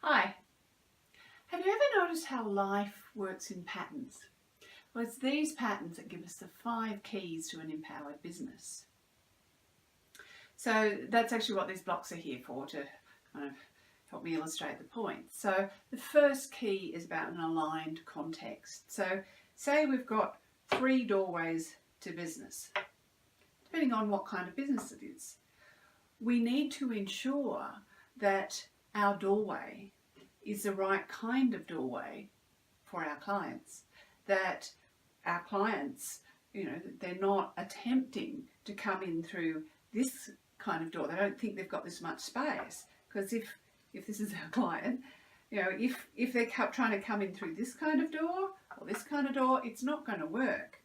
Hi, have you ever noticed how life works in patterns? Well, it's these patterns that give us the 5 keys to an empowered business. So that's actually what these blocks are here for, to kind of help me illustrate the point. So the first key is about an aligned context. So say we've got 3 doorways to business, depending on what kind of business it is. We need to ensure that our doorway is the right kind of doorway for our clients, that our clients, they're not attempting to come in through this kind of door. They don't think they've got this much space, because if this is our client, if they're trying to come in through this kind of door or this kind of door, it's not going to work.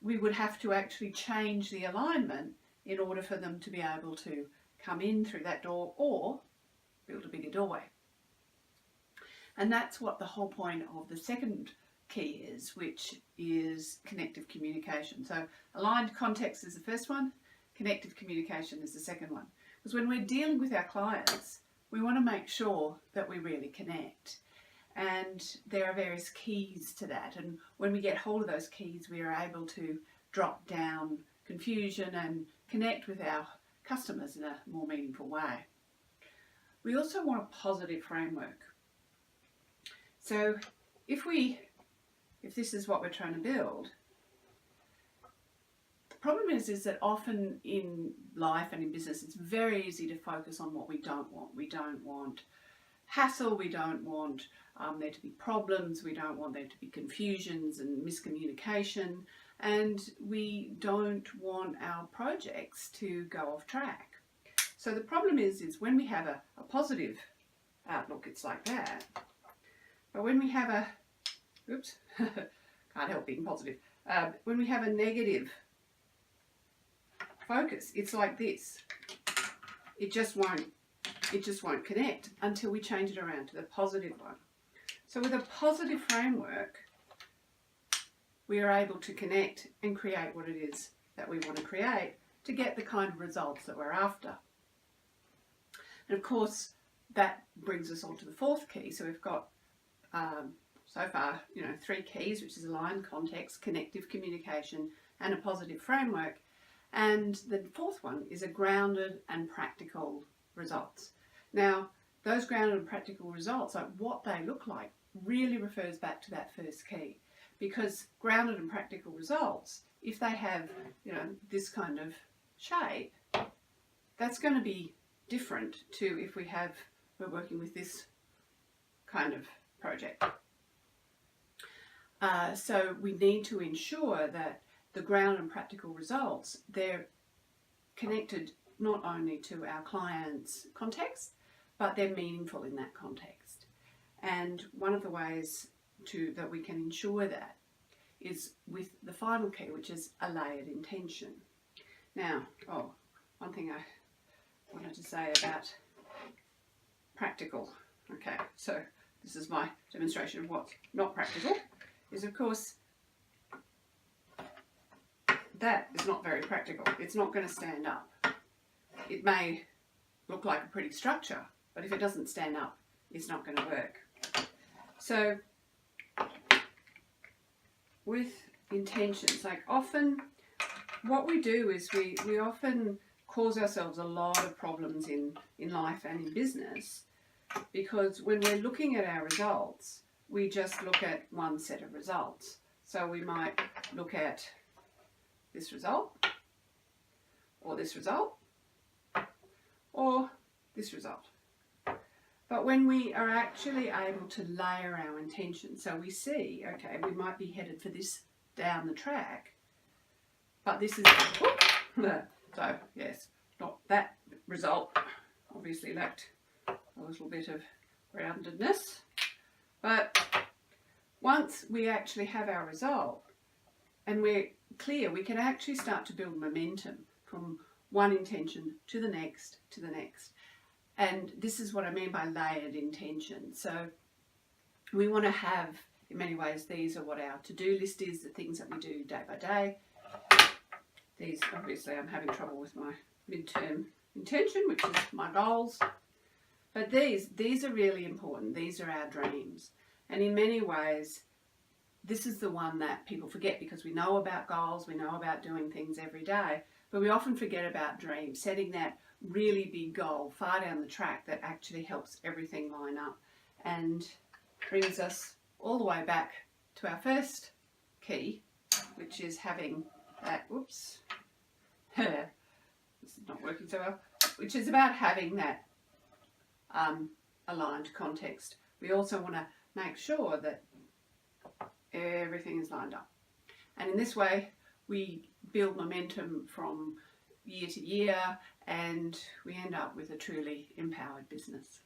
We would have to actually change the alignment in order for them to be able to come in through that door or build a bigger doorway. And that's what the whole point of the second key is, which is connective communication. So aligned context is the first one, connective communication is the second one. Because when we're dealing with our clients, we want to make sure that we really connect. And there are various keys to that. And when we get hold of those keys, we are able to drop down confusion and connect with our customers in a more meaningful way. We also want a positive framework. So if this is what we're trying to build, the problem is that often in life and in business, it's very easy to focus on what we don't want. We don't want hassle, we don't want there to be problems, we don't want there to be confusions and miscommunication, and we don't want our projects to go off track. So the problem is when we have a positive outlook, it's like that. But when we have a, oops, can't help being positive. When we have a negative focus, it's like this. It just won't connect until we change it around to the positive one. So with a positive framework, we are able to connect and create what it is that we want to create to get the kind of results that we're after. And of course, that brings us on to the fourth key. So we've got so far, 3 keys, which is aligned context, connective communication, and a positive framework. And the fourth one is a grounded and practical results. Now, those grounded and practical results, like what they look like, really refers back to that first key. Because grounded and practical results, if they have, this kind of shape, that's going to be different to if we're working with this kind of project. So we need to ensure that the ground and practical results, they're connected not only to our client's context, but they're meaningful in that context. And one of the ways that we can ensure that is with the final key, which is a layered intention. Now, one thing I wanted to say about practical. Okay, so this is my demonstration of what's not practical, is of course that is not very practical. It's not going to stand up. It may look like a pretty structure, but if it doesn't stand up, it's not going to work. So with intentions, like often what we do is we often cause ourselves a lot of problems in life and in business, because when we're looking at our results, we just look at one set of results. So we might look at this result, or this result, or this result. But when we are actually able to layer our intention, so we see, okay, we might be headed for this down the track, but this is, so yes, not that result, obviously lacked a little bit of groundedness. But once we actually have our result and we're clear, we can actually start to build momentum from one intention to the next, to the next. And this is what I mean by layered intention. So we want to have, in many ways, these are what our to-do list is, the things that we do day by day. These, obviously, I'm having trouble with my midterm intention, which is my goals. But these are really important. These are our dreams. And in many ways, this is the one that people forget, because we know about goals, we know about doing things every day, but we often forget about dreams, setting that really big goal far down the track that actually helps everything line up and brings us all the way back to our first key, which is having that, whoops, this is not working so well, which is about having that aligned context. We also want to make sure that everything is lined up. And in this way, we build momentum from year to year, and we end up with a truly empowered business.